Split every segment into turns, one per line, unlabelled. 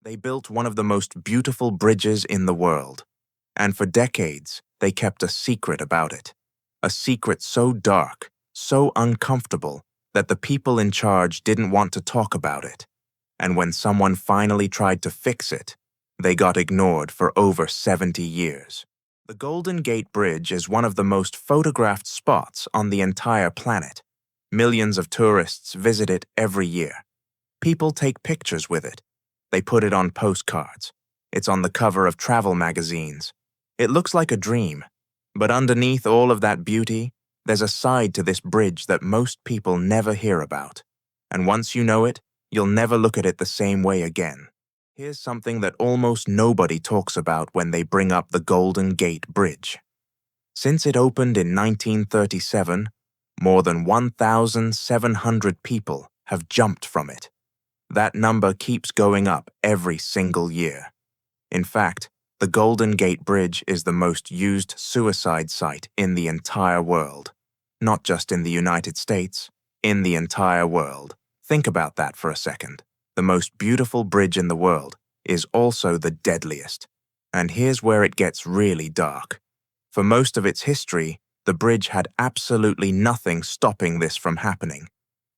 They built one of the most beautiful bridges in the world, and for decades they kept a secret about it. A secret so dark, so uncomfortable, that the people in charge didn't want to talk about it. And when someone finally tried to fix it, they got ignored for over 70 years. The Golden Gate Bridge is one of the most photographed spots on the entire planet. Millions of tourists visit it every year. People take pictures with it. They put it on postcards. It's on the cover of travel magazines. It looks like a dream, but underneath all of that beauty, there's a side to this bridge that most people never hear about. And once you know it, you'll never look at it the same way again. Here's something that almost nobody talks about when they bring up the Golden Gate Bridge. Since it opened in 1937, more than 1,700 people have jumped from it. That number keeps going up every single year. In fact, the Golden Gate Bridge is the most used suicide site in the entire world. Not just in the United States, in the entire world. Think about that for a second. The most beautiful bridge in the world is also the deadliest. And here's where it gets really dark. For most of its history, the bridge had absolutely nothing stopping this from happening.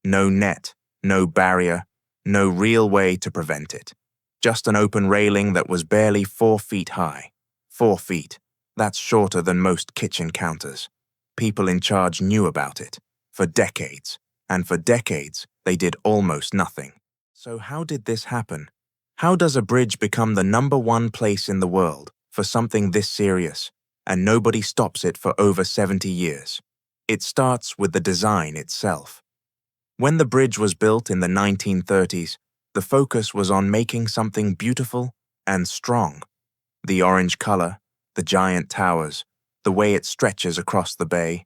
No net, no barrier, no real way to prevent it. Just an open railing that was barely 4 feet high. 4 feet. That's shorter than most kitchen counters. People in charge knew about it. For decades. And for decades, they did almost nothing. So how did this happen? How does a bridge become the #1 place in the world for something this serious, and nobody stops it for over 70 years? It starts with the design itself. When the bridge was built in the 1930s, the focus was on making something beautiful and strong. The orange color, the giant towers, the way it stretches across the bay,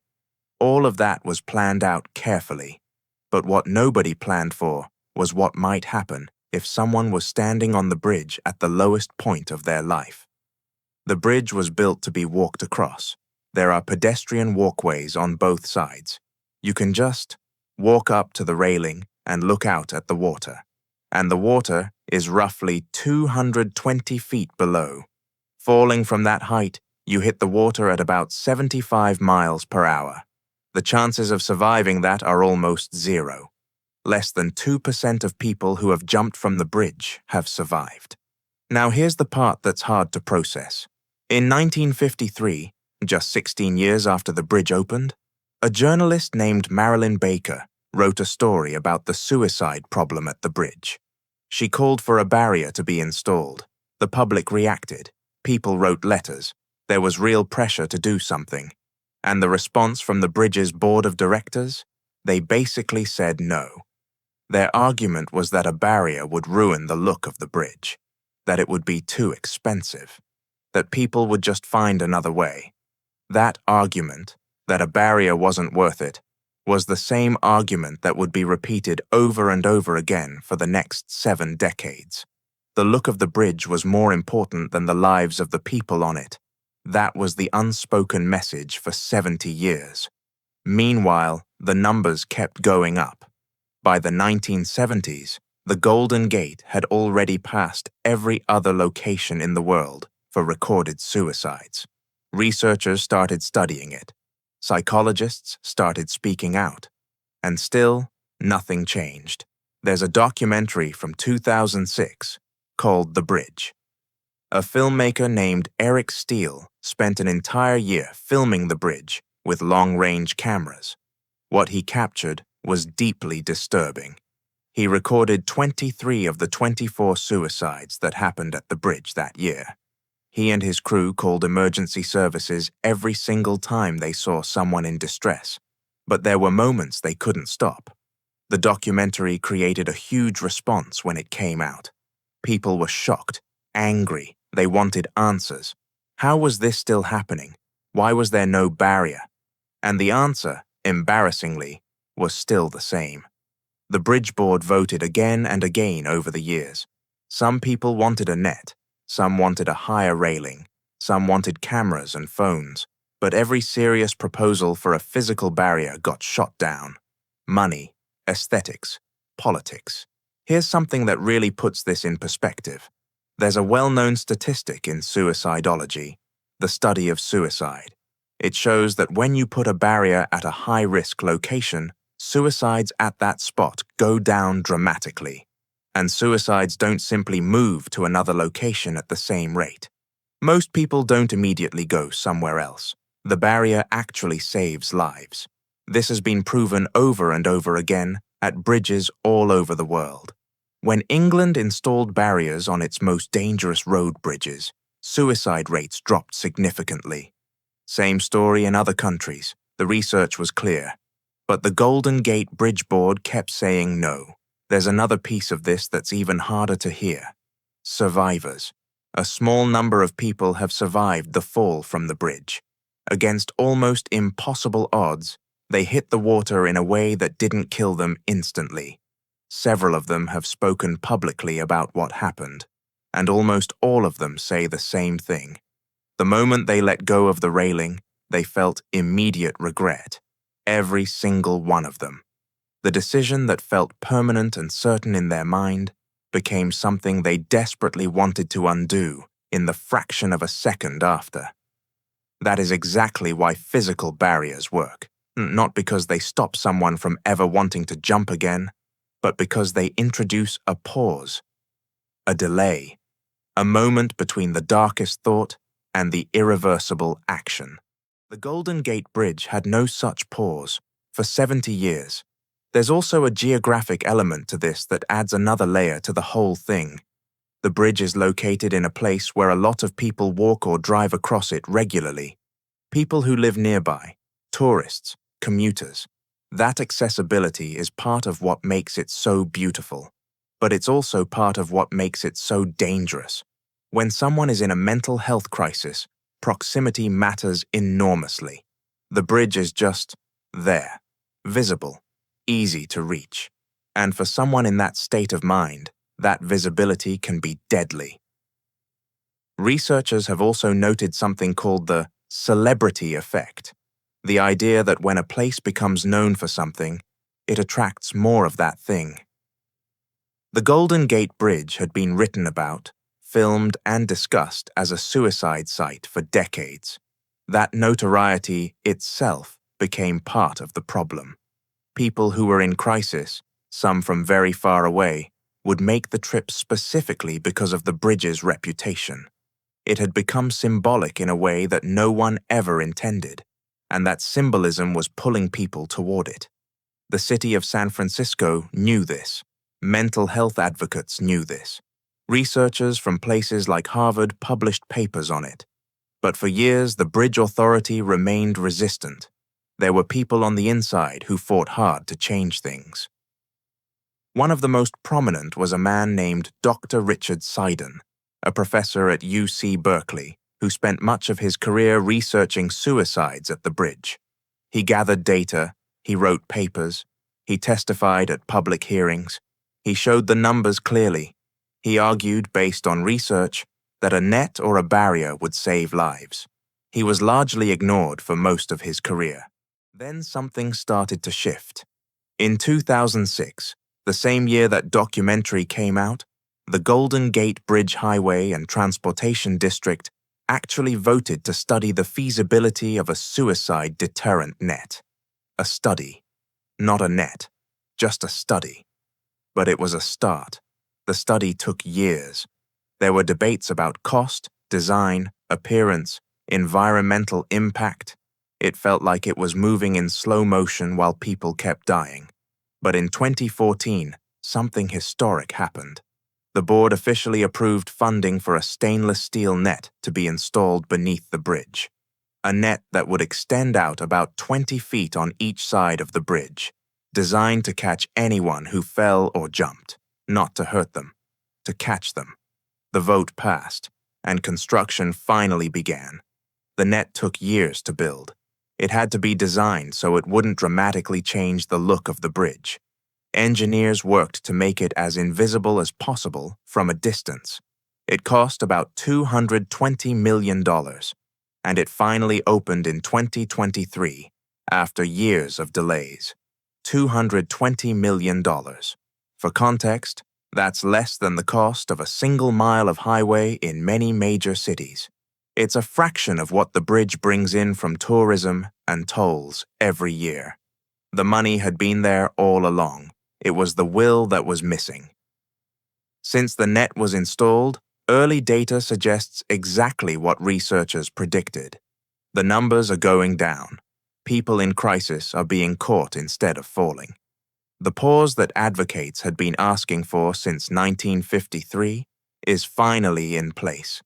all of that was planned out carefully. But what nobody planned for was what might happen if someone was standing on the bridge at the lowest point of their life. The bridge was built to be walked across. There are pedestrian walkways on both sides. You can just walk up to the railing and look out at the water. And the water is roughly 220 feet below. Falling from that height, you hit the water at about 75 miles per hour. The chances of surviving that are almost zero. Less than 2% of people who have jumped from the bridge have survived. Now here's the part that's hard to process. In 1953, just 16 years after the bridge opened, a journalist named Marilyn Baker wrote a story about the suicide problem at the bridge. She called for a barrier to be installed. The public reacted. People wrote letters. There was real pressure to do something. And the response from the bridge's board of directors? They basically said no. Their argument was that a barrier would ruin the look of the bridge, that it would be too expensive, that people would just find another way. That argument, that a barrier wasn't worth it, was the same argument that would be repeated over and over again for the next 7 decades. The look of the bridge was more important than the lives of the people on it. That was the unspoken message for 70 years. Meanwhile, the numbers kept going up. By the 1970s, the Golden Gate had already passed every other location in the world for recorded suicides. Researchers started studying it. Psychologists started speaking out. And still, nothing changed. There's a documentary from 2006 called The Bridge. A filmmaker named Eric Steele spent an entire year filming the bridge with long-range cameras. What he captured was deeply disturbing. He recorded 23 of the 24 suicides that happened at the bridge that year. He and his crew called emergency services every single time they saw someone in distress, but there were moments they couldn't stop. The documentary created a huge response when it came out. People were shocked, angry, they wanted answers. How was this still happening? Why was there no barrier? And the answer, embarrassingly, was still the same. The bridge board voted again and again over the years. Some people wanted a net, some wanted a higher railing, some wanted cameras and phones, but every serious proposal for a physical barrier got shot down. Money, aesthetics, politics. Here's something that really puts this in perspective. There's a well-known statistic in suicidology, the study of suicide. It shows that when you put a barrier at a high-risk location, suicides at that spot go down dramatically. And suicides don't simply move to another location at the same rate. Most people don't immediately go somewhere else. The barrier actually saves lives. This has been proven over and over again at bridges all over the world. When England installed barriers on its most dangerous road bridges, suicide rates dropped significantly. Same story in other countries. The research was clear. But the Golden Gate Bridge Board kept saying no. There's another piece of this that's even harder to hear. Survivors. A small number of people have survived the fall from the bridge. Against almost impossible odds, they hit the water in a way that didn't kill them instantly. Several of them have spoken publicly about what happened, and almost all of them say the same thing. The moment they let go of the railing, they felt immediate regret. Every single one of them. The decision that felt permanent and certain in their mind became something they desperately wanted to undo in the fraction of a second after. That is exactly why physical barriers work, not because they stop someone from ever wanting to jump again, but because they introduce a pause, a delay, a moment between the darkest thought and the irreversible action. The Golden Gate Bridge had no such pause for 70 years. There's also a geographic element to this that adds another layer to the whole thing. The bridge is located in a place where a lot of people walk or drive across it regularly. People who live nearby, tourists, commuters. That accessibility is part of what makes it so beautiful, but it's also part of what makes it so dangerous. When someone is in a mental health crisis, proximity matters enormously. The bridge is just there, visible, easy to reach. And for someone in that state of mind, that visibility can be deadly. Researchers have also noted something called the celebrity effect. The idea that when a place becomes known for something, it attracts more of that thing. The Golden Gate Bridge had been written about, filmed, and discussed as a suicide site for decades. That notoriety itself became part of the problem. People who were in crisis, some from very far away, would make the trip specifically because of the bridge's reputation. It had become symbolic in a way that no one ever intended, and that symbolism was pulling people toward it. The city of San Francisco knew this. Mental health advocates knew this. Researchers from places like Harvard published papers on it. But for years, the Bridge Authority remained resistant. There were people on the inside who fought hard to change things. One of the most prominent was a man named Dr. Richard Seiden, a professor at UC Berkeley, who spent much of his career researching suicides at the bridge. He gathered data, he wrote papers, he testified at public hearings, he showed the numbers clearly. He argued, based on research, that a net or a barrier would save lives. He was largely ignored for most of his career. Then something started to shift. In 2006, the same year that documentary came out, the Golden Gate Bridge Highway and Transportation District actually voted to study the feasibility of a suicide deterrent net. A study. Not a net. Just a study. But it was a start. The study took years. There were debates about cost, design, appearance, environmental impact. It felt like it was moving in slow motion while people kept dying. But in 2014, something historic happened. The board officially approved funding for a stainless steel net to be installed beneath the bridge. A net that would extend out about 20 feet on each side of the bridge, designed to catch anyone who fell or jumped, not to hurt them, to catch them. The vote passed, and construction finally began. The net took years to build. It had to be designed so it wouldn't dramatically change the look of the bridge. Engineers worked to make it as invisible as possible from a distance. It cost about $220 million, and it finally opened in 2023, after years of delays. $220 million. For context, That's less than the cost of a single mile of highway in many major cities. It's a fraction of what the bridge brings in from tourism and tolls every year. The money had been there all along. It was the will that was missing. Since the net was installed, early data suggests exactly what researchers predicted. The numbers are going down. People in crisis are being caught instead of falling. The pause that advocates had been asking for since 1953 is finally in place.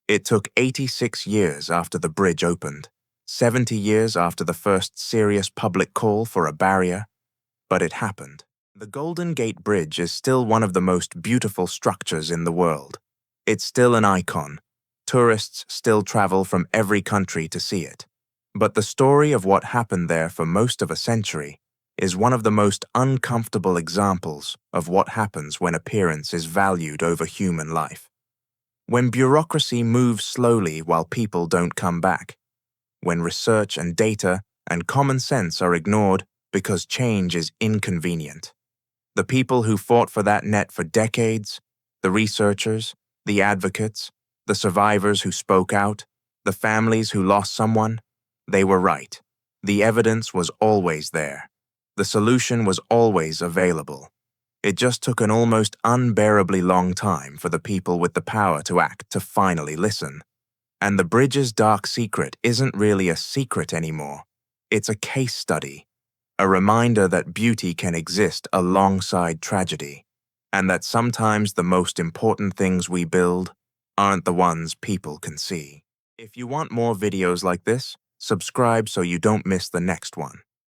It took 86 years after the bridge opened, 70 years after the first serious public call for a barrier, but it happened. The Golden Gate Bridge is still one of the most beautiful structures in the world. It's still an icon. Tourists still travel from every country to see it. But the story of what happened there for most of a century is one of the most uncomfortable examples of what happens when appearance is valued over human life. When bureaucracy moves slowly while people don't come back. When research and data and common sense are ignored because change is inconvenient. The people who fought for that net for decades, the researchers, the advocates, the survivors who spoke out, the families who lost someone, they were right. The evidence was always there. The solution was always available. It just took an almost unbearably long time for the people with the power to act to finally listen. And the bridge's dark secret isn't really a secret anymore. It's a case study. A reminder that beauty can exist alongside tragedy, and that sometimes the most important things we build aren't the ones people can see. If you want more videos like this, subscribe so you don't miss the next one.